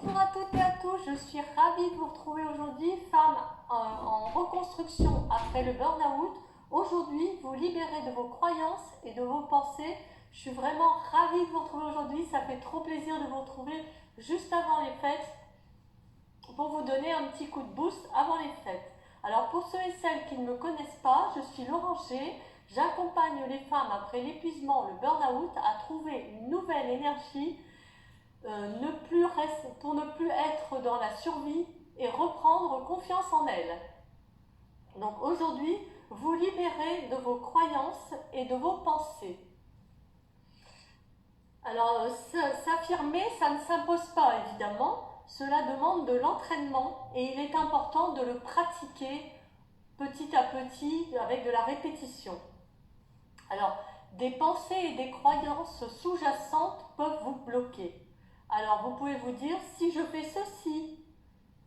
Bonjour à toutes et à tous, je suis ravie de vous retrouver aujourd'hui, femme en reconstruction après le burn-out. Aujourd'hui, vous libérez de vos croyances et de vos pensées. Je suis vraiment ravie de vous retrouver aujourd'hui, ça fait trop plaisir de vous retrouver juste avant les fêtes pour vous donner un petit coup de boost avant les fêtes. Alors pour ceux et celles qui ne me connaissent pas, je suis Laurent G. J'accompagne les femmes après l'épuisement, le burn-out, à trouver une nouvelle énergie pour ne plus être dans la survie et reprendre confiance en elle. Donc aujourd'hui, vous libérez de vos croyances et de vos pensées. Alors s'affirmer, ça ne s'impose pas évidemment, cela demande de l'entraînement et il est important de le pratiquer petit à petit avec de la répétition. Alors, des pensées et des croyances sous-jacentes peuvent vous bloquer. Alors vous pouvez vous dire, si je fais ceci,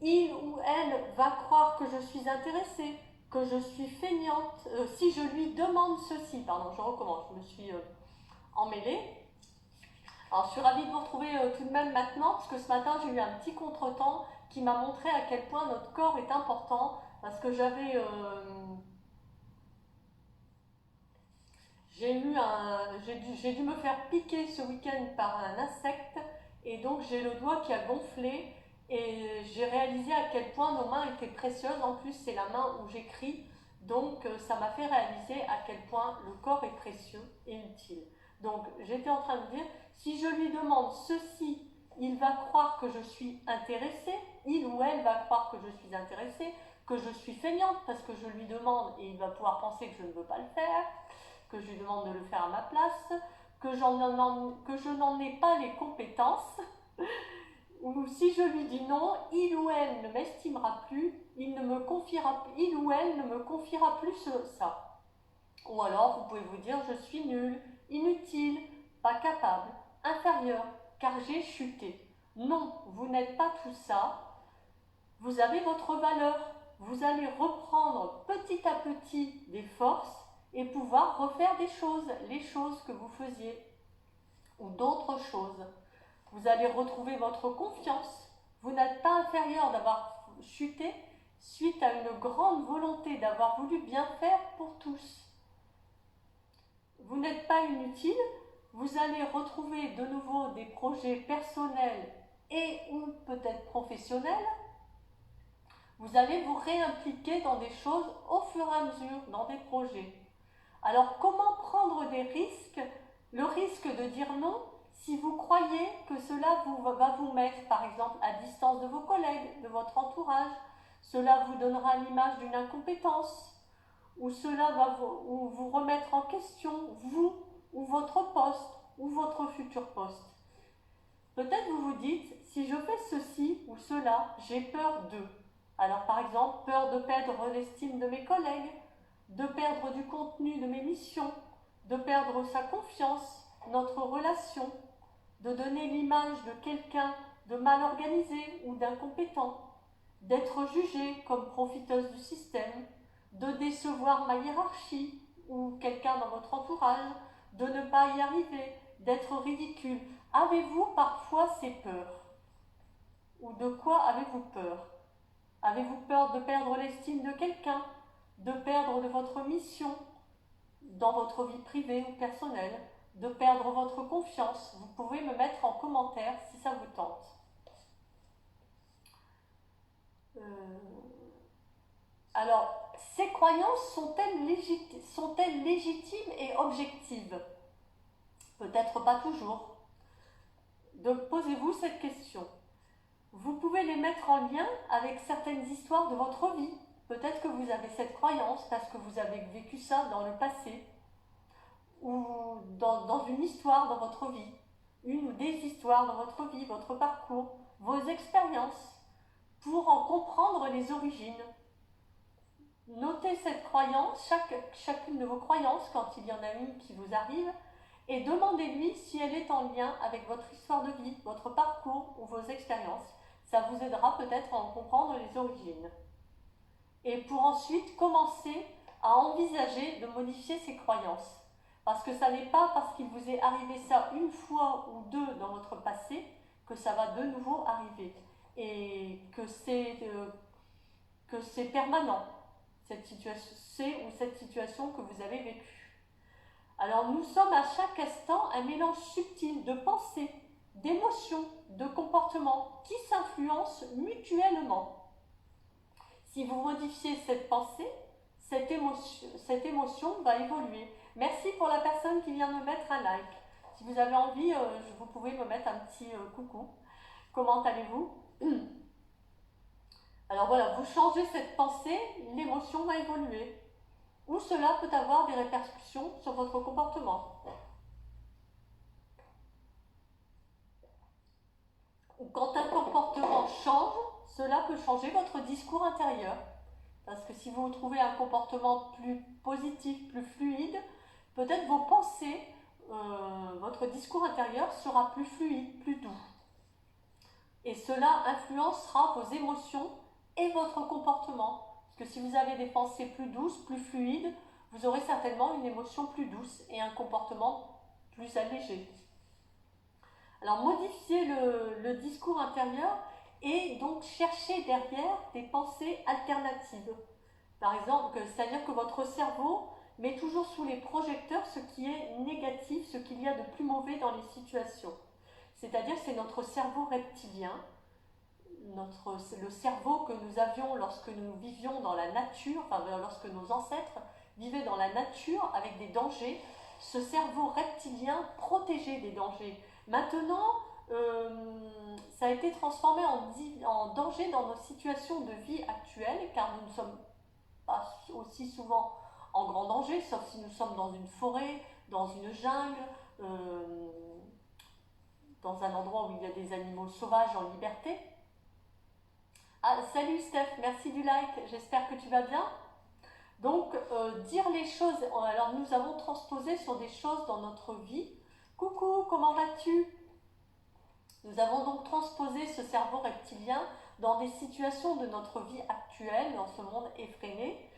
il ou elle va croire que je suis intéressée, que je suis feignante. Si je lui demande ceci, pardon, je recommence, je me suis emmêlée. Alors je suis ravie de vous retrouver tout de même maintenant, parce que ce matin j'ai eu un petit contretemps qui m'a montré à quel point notre corps est important, parce que j'ai dû me faire piquer ce week-end par un insecte et donc j'ai le doigt qui a gonflé et j'ai réalisé à quel point nos mains étaient précieuses. En plus, c'est la main où j'écris, donc ça m'a fait réaliser à quel point le corps est précieux et utile. Donc j'étais en train de dire, si je lui demande ceci, il va croire que je suis intéressée, il ou elle va croire que je suis intéressée, que je suis feignante parce que je lui demande et il va pouvoir penser que je ne veux pas le faire, que je lui demande de le faire à ma place, que je n'en ai pas les compétences, ou si je lui dis non, il ou elle ne m'estimera plus, il ou elle ne me confiera plus ça. Ou alors vous pouvez vous dire, je suis nulle, inutile, pas capable, inférieur, car j'ai chuté. Non, vous n'êtes pas tout ça. Vous avez votre valeur. Vous allez reprendre petit à petit des forces et pouvoir refaire des choses, les choses que vous faisiez, ou d'autres choses. Vous allez retrouver votre confiance. Vous n'êtes pas inférieur d'avoir chuté suite à une grande volonté d'avoir voulu bien faire pour tous. Vous n'êtes pas inutile, vous allez retrouver de nouveau des projets personnels et ou peut-être professionnels. Vous allez vous réimpliquer dans des choses au fur et à mesure, dans des projets. Alors comment prendre des risques? Le risque de dire non si vous croyez que cela va vous mettre par exemple à distance de vos collègues, de votre entourage, cela vous donnera l'image d'une incompétence, ou cela va vous remettre en question, vous, ou votre poste, ou votre futur poste. Peut-être vous vous dites, si je fais ceci ou cela, j'ai peur d'eux. Alors par exemple, peur de perdre l'estime de mes collègues, de perdre du contenu de mes missions, de perdre sa confiance, notre relation, de donner l'image de quelqu'un de mal organisé ou d'incompétent, d'être jugée comme profiteuse du système, de décevoir ma hiérarchie ou quelqu'un dans votre entourage, de ne pas y arriver, d'être ridicule. Avez-vous parfois ces peurs? Ou de quoi avez-vous peur? Avez-vous peur de perdre l'estime de quelqu'un, de perdre de votre mission dans votre vie privée ou personnelle, de perdre votre confiance? Vous pouvez me mettre en commentaire si ça vous tente. Alors, ces croyances sont-elles légitimes et objectives? Peut-être pas toujours. Donc posez-vous cette question. Vous pouvez les mettre en lien avec certaines histoires de votre vie. Peut-être que vous avez cette croyance parce que vous avez vécu ça dans le passé ou dans une histoire dans votre vie, une ou des histoires dans votre vie, votre parcours, vos expériences, pour en comprendre les origines. Notez cette croyance, chacune de vos croyances quand il y en a une qui vous arrive, et demandez-lui si elle est en lien avec votre histoire de vie, votre parcours ou vos expériences. Ça vous aidera peut-être à en comprendre les origines. Et pour ensuite commencer à envisager de modifier ces croyances. Parce que ça n'est pas parce qu'il vous est arrivé ça une fois ou deux dans votre passé que ça va de nouveau arriver et que c'est permanent, cette situation que vous avez vécue. Alors nous sommes à chaque instant un mélange subtil de pensées, d'émotions, de comportements qui s'influencent mutuellement. Si vous modifiez cette pensée, cette émotion va évoluer. Merci pour la personne qui vient me mettre un like. Si vous avez envie, vous pouvez me mettre un petit coucou. Comment allez-vous? Alors voilà, vous changez cette pensée, l'émotion va évoluer. Ou cela peut avoir des répercussions sur votre comportement. Ou quand un comportement change, cela peut changer votre discours intérieur. Parce que si vous trouvez un comportement plus positif, plus fluide, peut-être vos pensées, votre discours intérieur sera plus fluide, plus doux. Et cela influencera vos émotions et votre comportement. Parce que si vous avez des pensées plus douces, plus fluides, vous aurez certainement une émotion plus douce et un comportement plus allégé. Alors modifier le discours intérieur et donc chercher derrière des pensées alternatives. Par exemple, c'est-à-dire que votre cerveau met toujours sous les projecteurs ce qui est négatif, ce qu'il y a de plus mauvais dans les situations. C'est-à-dire que c'est notre cerveau reptilien, le cerveau que nous avions lorsque nous vivions dans la nature, enfin lorsque nos ancêtres vivaient dans la nature avec des dangers, ce cerveau reptilien protégeait des dangers. Maintenant, ça a été transformé en danger dans nos situations de vie actuelles, car nous ne sommes pas aussi souvent en grand danger, sauf si nous sommes dans une forêt, dans une jungle, dans un endroit où il y a des animaux sauvages en liberté. Ah, salut Steph, merci du like, j'espère que tu vas bien. Donc, dire les choses, alors nous avons transposé sur des choses dans notre vie. Coucou, comment vas-tu? Nous avons donc transposé ce cerveau reptilien dans des situations de notre vie actuelle, dans ce monde effréné.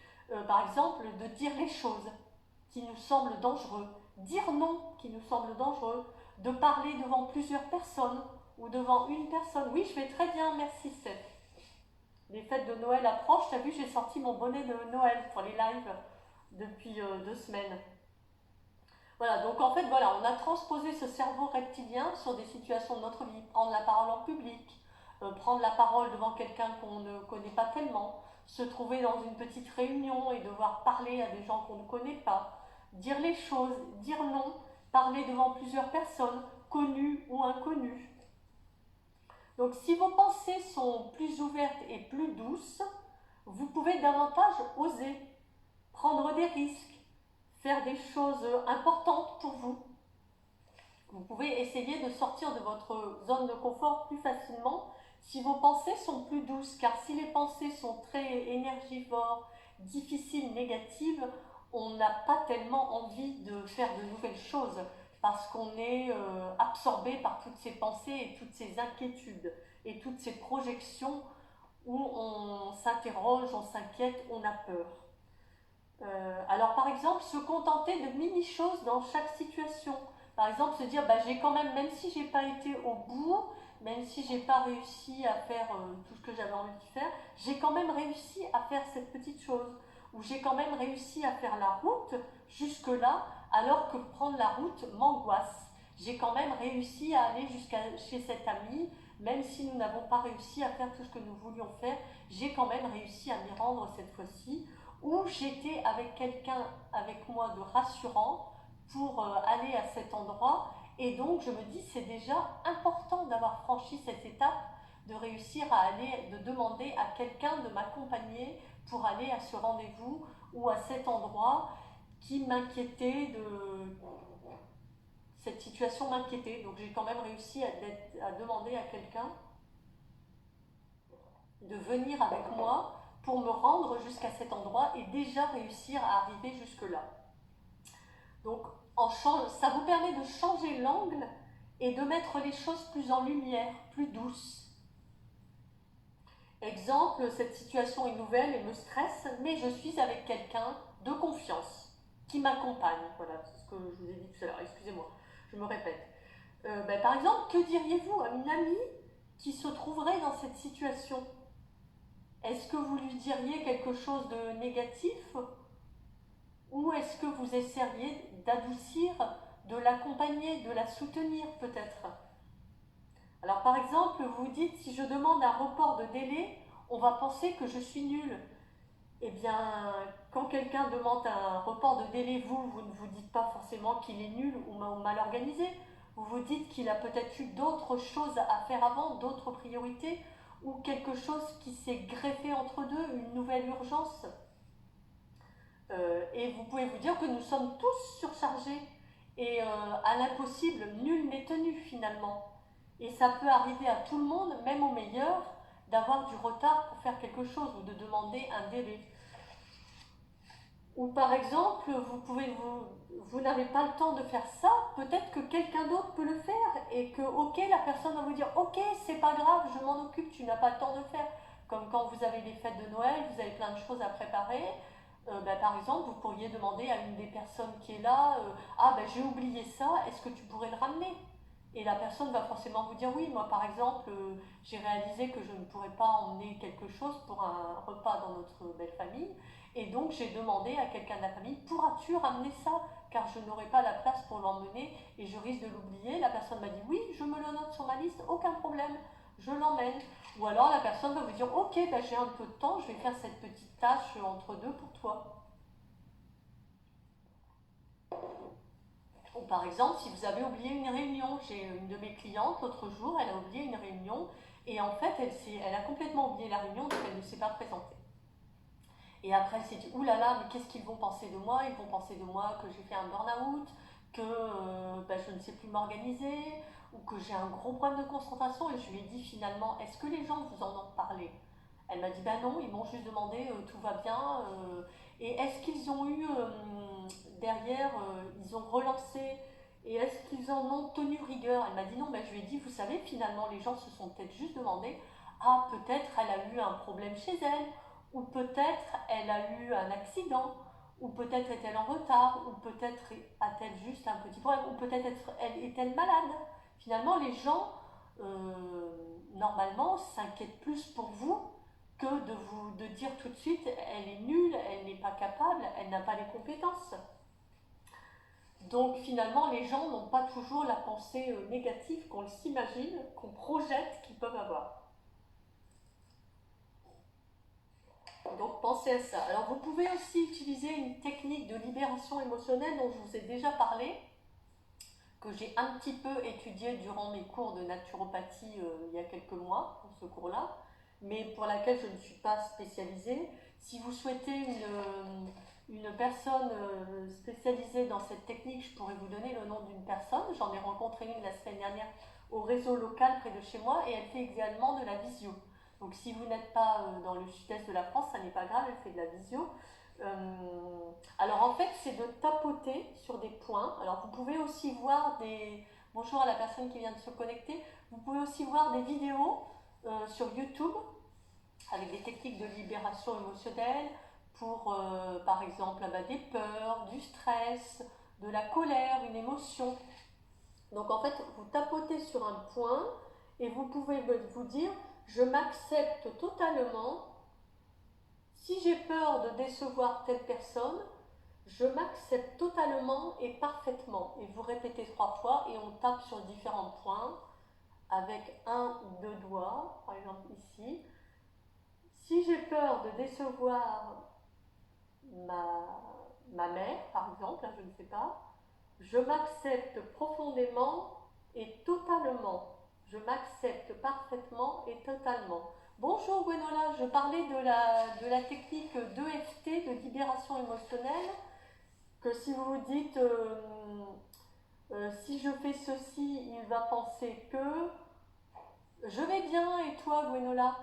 Par exemple, de dire les choses qui nous semblent dangereux, dire non qui nous semble dangereux, de parler devant plusieurs personnes ou devant une personne. Oui, je vais très bien, merci Steph. Les fêtes de Noël approchent, t'as vu, j'ai sorti mon bonnet de Noël pour les lives depuis 2 semaines. Voilà, donc en fait, voilà, on a transposé ce cerveau reptilien sur des situations de notre vie. Prendre la parole en public, prendre la parole devant quelqu'un qu'on ne connaît pas tellement, se trouver dans une petite réunion et devoir parler à des gens qu'on ne connaît pas, dire les choses, dire non, parler devant plusieurs personnes, connues ou inconnues. Donc si vos pensées sont plus ouvertes et plus douces, vous pouvez davantage oser, prendre des risques, faire des choses importantes pour vous. Vous pouvez essayer de sortir de votre zone de confort plus facilement si vos pensées sont plus douces, car si les pensées sont très énergivores, difficiles, négatives, on n'a pas tellement envie de faire de nouvelles choses parce qu'on est absorbé par toutes ces pensées et toutes ces inquiétudes et toutes ces projections où on s'interroge, on s'inquiète, on a peur. Alors par exemple, se contenter de mini-choses dans chaque situation. Par exemple, se dire, j'ai quand même si j'ai pas été au bout, même si j'ai pas réussi à faire tout ce que j'avais envie de faire, j'ai quand même réussi à faire cette petite chose. Ou j'ai quand même réussi à faire la route jusque-là, alors que prendre la route m'angoisse. J'ai quand même réussi à aller jusqu'à chez cet ami, même si nous n'avons pas réussi à faire tout ce que nous voulions faire, j'ai quand même réussi à m'y rendre cette fois-ci. Ou j'étais avec quelqu'un avec moi de rassurant pour aller à cet endroit, et donc je me dis c'est déjà important d'avoir franchi cette étape, de réussir à aller, de demander à quelqu'un de m'accompagner pour aller à ce rendez-vous ou à cet endroit qui m'inquiétait, cette situation m'inquiétait, donc j'ai quand même réussi à demander à quelqu'un de venir avec moi pour me rendre jusqu'à cet endroit et déjà réussir à arriver jusque-là. Donc, ça vous permet de changer l'angle et de mettre les choses plus en lumière, plus douces. Exemple, cette situation est nouvelle et me stresse, mais je suis avec quelqu'un de confiance qui m'accompagne. Voilà, c'est ce que je vous ai dit tout à l'heure, excusez-moi, je me répète. Par exemple, que diriez-vous à une amie qui se trouverait dans cette situation? Est-ce que vous lui diriez quelque chose de négatif ou est-ce que vous essayeriez d'adoucir, de l'accompagner, de la soutenir peut-être? Alors par exemple, vous dites si je demande un report de délai, on va penser que je suis nulle. Eh bien, quand quelqu'un demande un report de délai, vous ne vous dites pas forcément qu'il est nul ou mal organisé. Vous vous dites qu'il a peut-être eu d'autres choses à faire avant, d'autres priorités, ou quelque chose qui s'est greffé entre deux, une nouvelle urgence. Et vous pouvez vous dire que nous sommes tous surchargés. Et à l'impossible, nul n'est tenu finalement. Et ça peut arriver à tout le monde, même aux meilleurs, d'avoir du retard pour faire quelque chose ou de demander un délai. Ou par exemple, vous n'avez pas le temps de faire ça, peut-être que quelqu'un d'autre peut le faire et que, ok, la personne va vous dire, ok, c'est pas grave, je m'en occupe, tu n'as pas le temps de le faire. Comme quand vous avez les fêtes de Noël, vous avez plein de choses à préparer. Par exemple, vous pourriez demander à une des personnes qui est là, ah ben j'ai oublié ça, est-ce que tu pourrais le ramener? Et la personne va forcément vous dire oui, moi par exemple, j'ai réalisé que je ne pourrais pas emmener quelque chose pour un repas dans notre belle famille. Et donc j'ai demandé à quelqu'un de la famille, pourras-tu ramener ça? Car je n'aurai pas la place pour l'emmener et je risque de l'oublier. La personne m'a dit oui, je me le note sur ma liste, aucun problème, je l'emmène. Ou alors la personne va vous dire ok, j'ai un peu de temps, je vais faire cette petite tâche entre deux pour toi. Ou par exemple, si vous avez oublié une réunion, j'ai une de mes clientes l'autre jour, elle a oublié une réunion et en fait elle a complètement oublié la réunion donc elle ne s'est pas présentée. Et après, elle s'est dit, oulala, mais qu'est-ce qu'ils vont penser de moi? Ils vont penser de moi que j'ai fait un burn-out, que je ne sais plus m'organiser, ou que j'ai un gros problème de concentration. Et je lui ai dit finalement, est-ce que les gens vous en ont parlé? Elle m'a dit, ben non, ils m'ont juste demandé, tout va bien. Et est-ce qu'ils ont eu, derrière, ils ont relancé, et est-ce qu'ils en ont tenu rigueur? Elle m'a dit non, je lui ai dit, vous savez, finalement, les gens se sont peut-être juste demandé, ah, peut-être elle a eu un problème chez elle, ou peut-être elle a eu un accident, ou peut-être est-elle en retard, ou peut-être a-t-elle juste un petit problème, ou peut-être est-elle malade. Finalement, les gens, normalement, s'inquiètent plus pour vous que de dire tout de suite, elle est nulle, elle n'est pas capable, elle n'a pas les compétences. Donc finalement, les gens n'ont pas toujours la pensée négative qu'on s'imagine, qu'on projette qu'ils peuvent avoir. Donc pensez à ça. Alors vous pouvez aussi utiliser une technique de libération émotionnelle dont je vous ai déjà parlé, que j'ai un petit peu étudiée durant mes cours de naturopathie il y a quelques mois, pour ce cours-là, mais pour laquelle je ne suis pas spécialisée. Si vous souhaitez une personne spécialisée dans cette technique, je pourrais vous donner le nom d'une personne. J'en ai rencontré une la semaine dernière au réseau local près de chez moi et elle fait également de la visio. Donc si vous n'êtes pas dans le sud-est de la France, ça n'est pas grave, elle fait de la visio. Alors en fait, c'est de tapoter sur des points. Alors vous pouvez aussi voir des... Bonjour à la personne qui vient de se connecter. Vous pouvez aussi voir des vidéos sur YouTube avec des techniques de libération émotionnelle pour, par exemple, des peurs, du stress, de la colère, une émotion. Donc en fait, vous tapotez sur un point et vous pouvez vous dire, je m'accepte totalement. Si j'ai peur de décevoir telle personne, je m'accepte totalement et parfaitement. Et vous répétez 3 fois et on tape sur différents points avec un ou deux doigts, par exemple ici. Si j'ai peur de décevoir ma mère, par exemple, je ne sais pas, je m'accepte profondément et totalement. Je m'accepte parfaitement et totalement. Bonjour Gwenola, je parlais de la technique d'EFT, de libération émotionnelle, que si vous vous dites si je fais ceci, il va penser que je vais bien et toi Gwenola?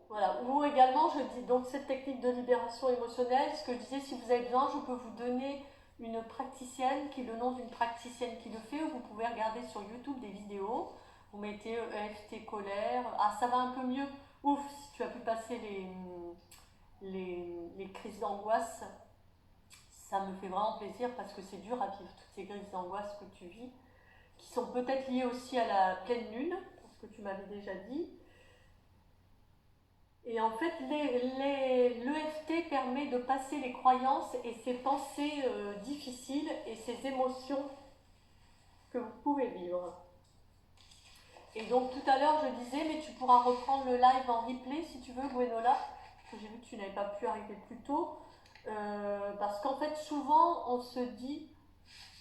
Voilà. Ou également, je dis donc cette technique de libération émotionnelle, ce que je disais, si vous avez besoin, je peux vous donner une praticienne qui est le nom d'une praticienne qui le fait, ou vous pouvez regarder sur YouTube des vidéos. Vous mettez EFT colère. Ah, ça va un peu mieux. Ouf, si tu as pu passer les crises d'angoisse, ça me fait vraiment plaisir parce que c'est dur à vivre, toutes ces crises d'angoisse que tu vis, qui sont peut-être liées aussi à la pleine lune, pour ce que tu m'avais déjà dit. Et en fait, l'EFT permet de passer les croyances et ces pensées difficiles et ces émotions que vous pouvez vivre. Et donc tout à l'heure, je disais, mais tu pourras reprendre le live en replay si tu veux, Gwenola, parce que j'ai vu que tu n'avais pas pu arriver plus tôt. Parce qu'en fait, souvent, on se dit...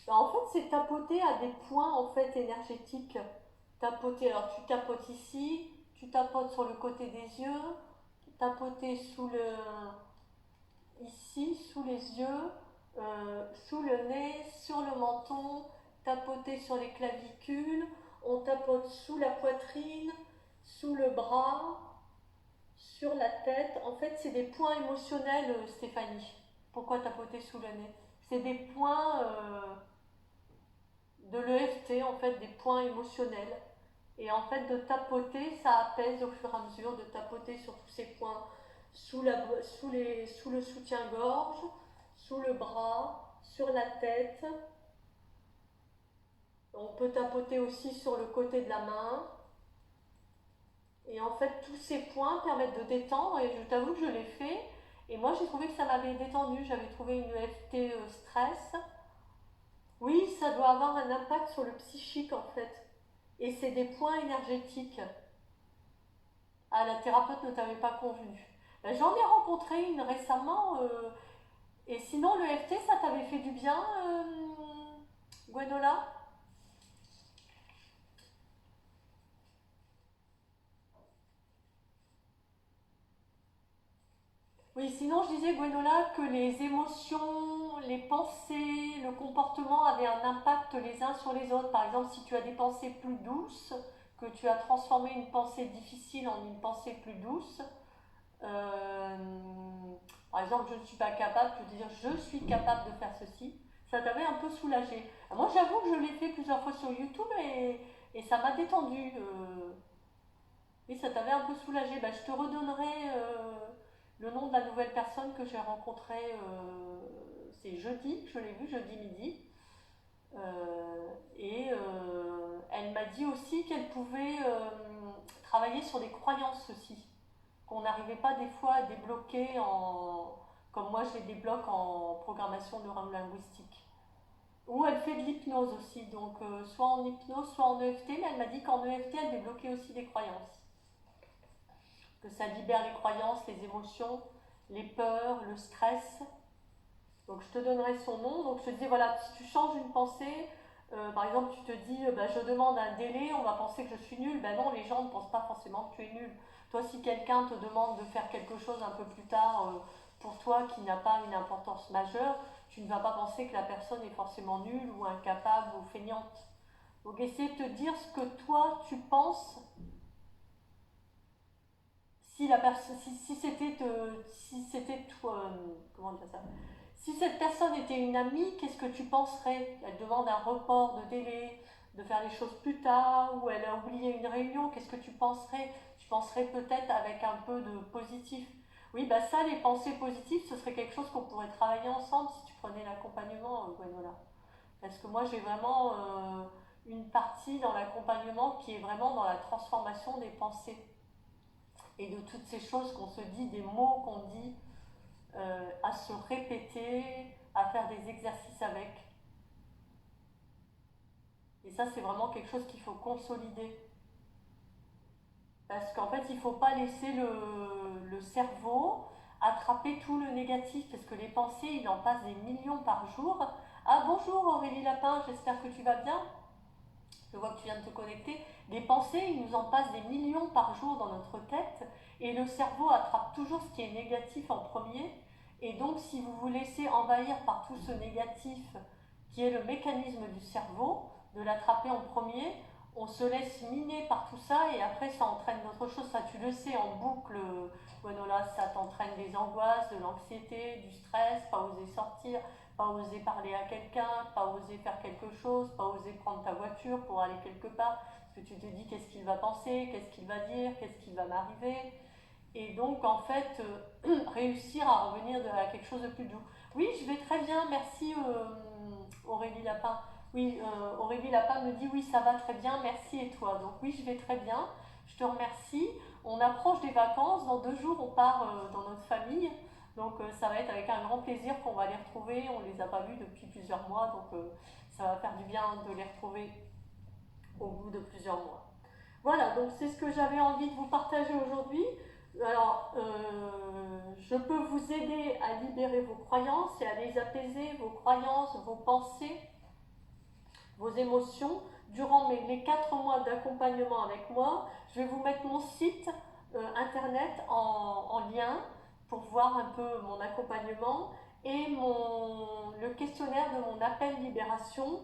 En fait, c'est tapoter à des points en fait énergétiques. Tapoter, alors tu tapotes ici, tu tapotes sur le côté des yeux, tapoter ici, sous les yeux, sous le nez, sur le menton, tapoter sur les clavicules, on tapote sous la poitrine, sous le bras, sur la tête. En fait, c'est des points émotionnels, Stéphanie. Pourquoi tapoter sous le nez? C'est des points de l'EFT, en fait, des points émotionnels. Et en fait, de tapoter, ça apaise au fur et à mesure, de tapoter sur tous ces points, sous le soutien-gorge, sous le bras, sur la tête. On peut tapoter aussi sur le côté de la main. Et en fait, tous ces points permettent de détendre, et je t'avoue que je l'ai fait. Et moi, j'ai trouvé que ça m'avait détendu. J'avais trouvé une EFT stress. Oui, ça doit avoir un impact sur le psychique, en fait. Et c'est des points énergétiques. Ah, la thérapeute ne t'avait pas convenu. Ben, j'en ai rencontré une récemment. Et sinon, le FT, ça t'avait fait du bien, Gwenola? Oui, sinon, je disais, Gwenola, que les émotions, les pensées, le comportement avaient un impact les uns sur les autres. Par exemple, si tu as des pensées plus douces, que tu as transformé une pensée difficile en une pensée plus douce, Euh, par exemple, je ne suis pas capable, tu veux dire je suis capable de faire ceci, ça t'avait un peu soulagé. Moi, j'avoue que je l'ai fait plusieurs fois sur YouTube et ça m'a détendu. Et ça t'avait un peu soulagé. Bah, je te redonnerai le nom de la nouvelle personne que j'ai rencontrée. C'est jeudi, je l'ai vu jeudi midi. Et elle m'a dit aussi qu'elle pouvait travailler sur des croyances aussi qu'on n'arrivait pas des fois à débloquer comme moi je les débloque en programmation neurolinguistique. Ou elle fait de l'hypnose aussi, donc soit en hypnose, soit en EFT, mais elle m'a dit qu'en EFT elle débloquait aussi des croyances. Que ça libère les croyances, les émotions, les peurs, le stress. Donc je te donnerai son nom. Donc je te dis voilà, si tu changes une pensée, par exemple tu te dis bah, je demande un délai, on va penser que je suis nulle. Ben non, les gens ne pensent pas forcément que tu es nul. Toi, si quelqu'un te demande de faire quelque chose un peu plus tard pour toi qui n'a pas une importance majeure, tu ne vas pas penser que la personne est forcément nulle ou incapable ou feignante. Donc essaie de te dire ce que toi tu penses. Si la personne, si c'était toi, comment dire ça, si cette personne était une amie, qu'est-ce que tu penserais? Elle demande un report de délai, de faire les choses plus tard, ou elle a oublié une réunion, qu'est-ce que tu penserais? Tu penserais peut-être avec un peu de positif. Oui, bah ça, les pensées positives, ce serait quelque chose qu'on pourrait travailler ensemble si tu prenais l'accompagnement, Gwenola. Parce que moi, j'ai vraiment une partie dans l'accompagnement qui est vraiment dans la transformation des pensées et de toutes ces choses qu'on se dit, des mots qu'on dit, à se répéter, à faire des exercices avec. Et ça, c'est vraiment quelque chose qu'il faut consolider. Parce qu'en fait, il ne faut pas laisser le cerveau attraper tout le négatif, parce que les pensées, il en passe des millions par jour. Ah bonjour Aurélie Lapin, j'espère que tu vas bien. Je vois que tu viens de te connecter. Les pensées, il nous en passe des millions par jour dans notre tête, et le cerveau attrape toujours ce qui est négatif en premier. Et donc, si vous vous laissez envahir par tout ce négatif, qui est le mécanisme du cerveau, de l'attraper en premier, on se laisse miner par tout ça, et après, ça entraîne d'autres choses. Ça, tu le sais, en boucle, bueno, là, ça t'entraîne des angoisses, de l'anxiété, du stress, pas oser sortir, pas oser parler à quelqu'un, pas oser faire quelque chose, pas oser prendre ta voiture pour aller quelque part, parce que tu te dis qu'est-ce qu'il va penser, qu'est-ce qu'il va dire, qu'est-ce qui va m'arriver. et donc en fait réussir à revenir à quelque chose de plus doux. Oui, je vais très bien, merci Aurélie Lapin. Oui, Aurélie Lapin me dit oui, ça va très bien, merci et toi. Donc oui, je vais très bien, je te remercie. On approche des vacances, dans 2 jours on part dans notre famille, donc ça va être avec un grand plaisir qu'on va les retrouver. On les a pas vus depuis plusieurs mois, donc ça va faire du bien de les retrouver au bout de plusieurs mois. Voilà, donc c'est ce que j'avais envie de vous partager aujourd'hui. Alors, je peux vous aider à libérer vos croyances et à les apaiser, vos croyances, vos pensées, vos émotions, durant les 4 mois d'accompagnement avec moi. Je vais vous mettre mon site internet en lien pour voir un peu mon accompagnement et le questionnaire de mon appel libération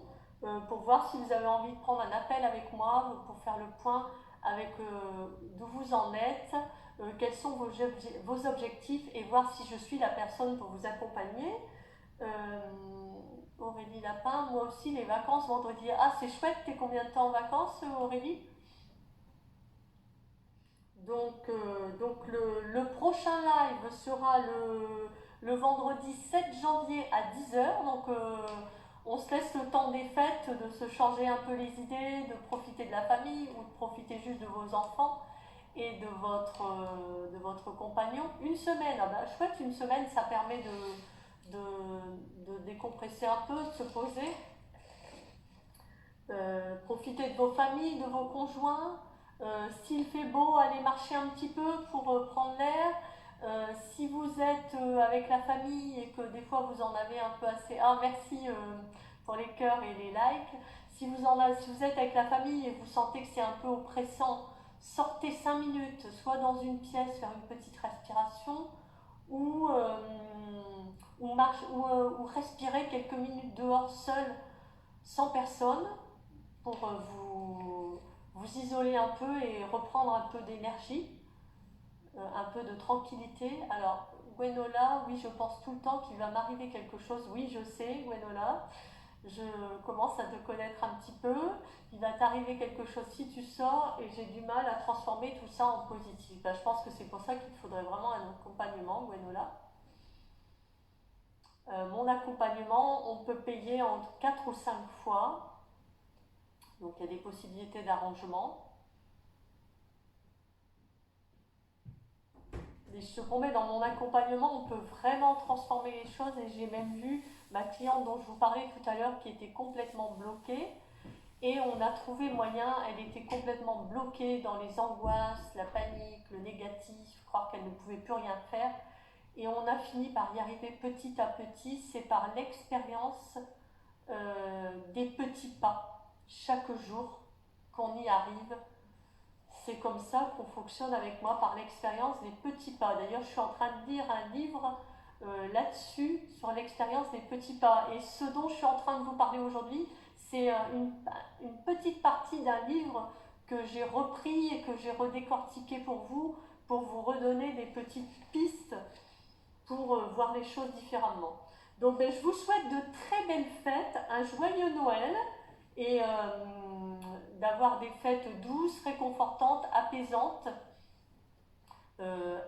pour voir si vous avez envie de prendre un appel avec moi pour faire le point avec d'où vous en êtes, quels sont vos objectifs et voir si je suis la personne pour vous accompagner. Aurélie Lapin, moi aussi les vacances vendredi. Ah, c'est chouette, t'es combien de temps en vacances, Aurélie? Donc le prochain live sera le vendredi 7 janvier à 10 h. Donc on se laisse le temps des fêtes de se changer un peu les idées, de profiter de la famille ou de profiter juste de vos enfants et de votre compagnon. Une semaine, ah bah, chouette, une semaine, ça permet de décompresser un peu, de se poser. Profitez de vos familles, de vos conjoints. S'il fait beau, allez marcher un petit peu pour prendre l'air. Si vous êtes avec la famille et que des fois vous en avez un peu assez... Ah, merci pour les cœurs et les likes. Si vous êtes avec la famille et vous sentez que c'est un peu oppressant, sortez 5 minutes, soit dans une pièce, faire une petite respiration, ou, ou respirer quelques minutes dehors seul, sans personne, pour vous isoler un peu et reprendre un peu d'énergie, un peu de tranquillité. Alors, Gwenola, oui, je pense tout le temps qu'il va m'arriver quelque chose. Oui, je sais, Gwenola, je commence à te connaître un petit peu. Il va t'arriver quelque chose si tu sors et j'ai du mal à transformer tout ça en positif. Ben, je pense que c'est pour ça qu'il te faudrait vraiment un accompagnement, Gwenola. Mon accompagnement, on peut payer entre 4 ou 5 fois. Donc il y a des possibilités d'arrangement. Et ce qu'on met dans mon accompagnement, on peut vraiment transformer les choses. Et j'ai même vu ma cliente dont je vous parlais tout à l'heure qui était complètement bloquée. Et on a trouvé moyen, elle était complètement bloquée dans les angoisses, la panique, le négatif, croire qu'elle ne pouvait plus rien faire. Et on a fini par y arriver petit à petit. C'est par l'expérience des petits pas chaque jour qu'on y arrive. C'est comme ça qu'on fonctionne avec moi, par l'expérience des petits pas. D'ailleurs, je suis en train de lire un livre là-dessus, sur l'expérience des petits pas. Et ce dont je suis en train de vous parler aujourd'hui, c'est une petite partie d'un livre que j'ai repris et que j'ai redécortiqué pour vous redonner des petites pistes pour voir les choses différemment. Donc ben, je vous souhaite de très belles fêtes, un joyeux Noël et d'avoir des fêtes douces, réconfortantes, apaisantes,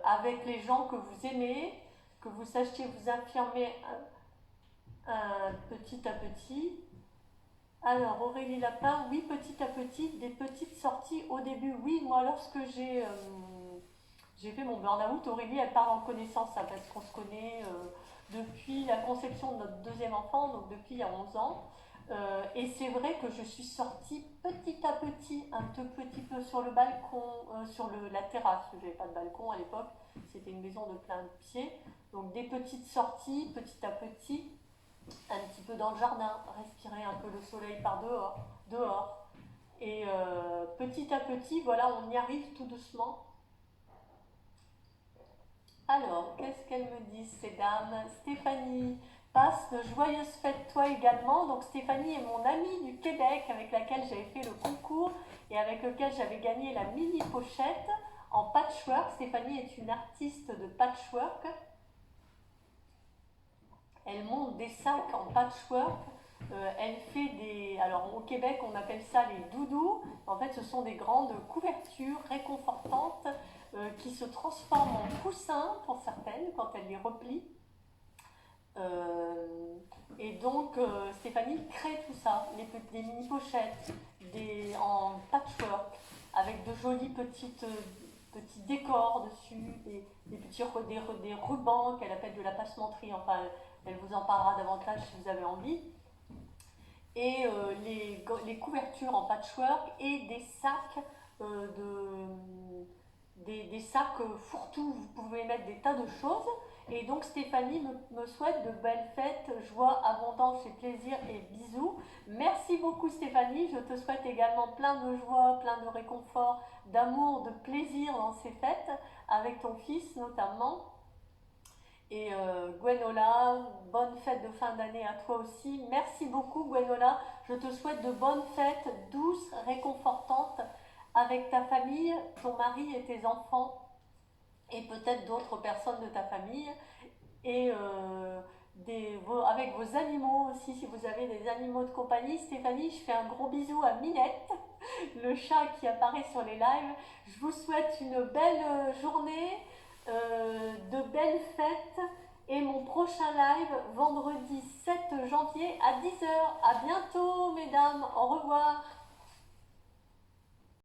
avec les gens que vous aimez, que vous sachiez vous affirmer petit à petit. Alors Aurélie Lapin, oui, petit à petit, des petites sorties au début. Oui, moi lorsque j'ai fait mon burn-out, Aurélie elle parle en connaissance, ça, parce qu'on se connaît depuis la conception de notre deuxième enfant, donc depuis il y a 11 ans. Et c'est vrai que je suis sortie petit à petit, un tout petit peu sur le balcon, sur la terrasse, je n'avais pas de balcon à l'époque, c'était une maison de plein de pieds. Donc des petites sorties, petit à petit, un petit peu dans le jardin, respirer un peu le soleil par dehors. Et petit à petit, voilà, on y arrive tout doucement. Alors, qu'est-ce qu'elles me disent ces dames? Stéphanie, passe de joyeuses fêtes toi également. Donc Stéphanie est mon amie du Québec avec laquelle j'avais fait le concours et avec lequel j'avais gagné la mini pochette en patchwork. Stéphanie est une artiste de patchwork. Elle monte des sacs en patchwork. Elle fait des... Alors au Québec on appelle ça les doudous. En fait ce sont des grandes couvertures réconfortantes qui se transforment en coussins pour certaines quand elles les replient. Et donc Stéphanie crée tout ça, des mini pochettes, en patchwork, avec de jolis petits décors dessus, des rubans qu'elle appelle de la passementerie, enfin elle vous en parlera davantage si vous avez envie. Et les couvertures en patchwork et des sacs des sacs fourre-tout, vous pouvez mettre des tas de choses. Et donc Stéphanie me souhaite de belles fêtes, joie, abondance et plaisir et bisous. Merci beaucoup Stéphanie, je te souhaite également plein de joie, plein de réconfort, d'amour, de plaisir dans ces fêtes, avec ton fils notamment. Et Gwenola, bonne fête de fin d'année à toi aussi. Merci beaucoup Gwenola, je te souhaite de bonnes fêtes, douces, réconfortantes, avec ta famille, ton mari et tes enfants, et peut-être d'autres personnes de ta famille, et avec vos animaux aussi, si vous avez des animaux de compagnie. Stéphanie, je fais un gros bisou à Minette, le chat qui apparaît sur les lives. Je vous souhaite une belle journée, de belles fêtes, et mon prochain live vendredi 7 janvier à 10h. À bientôt mesdames, au revoir.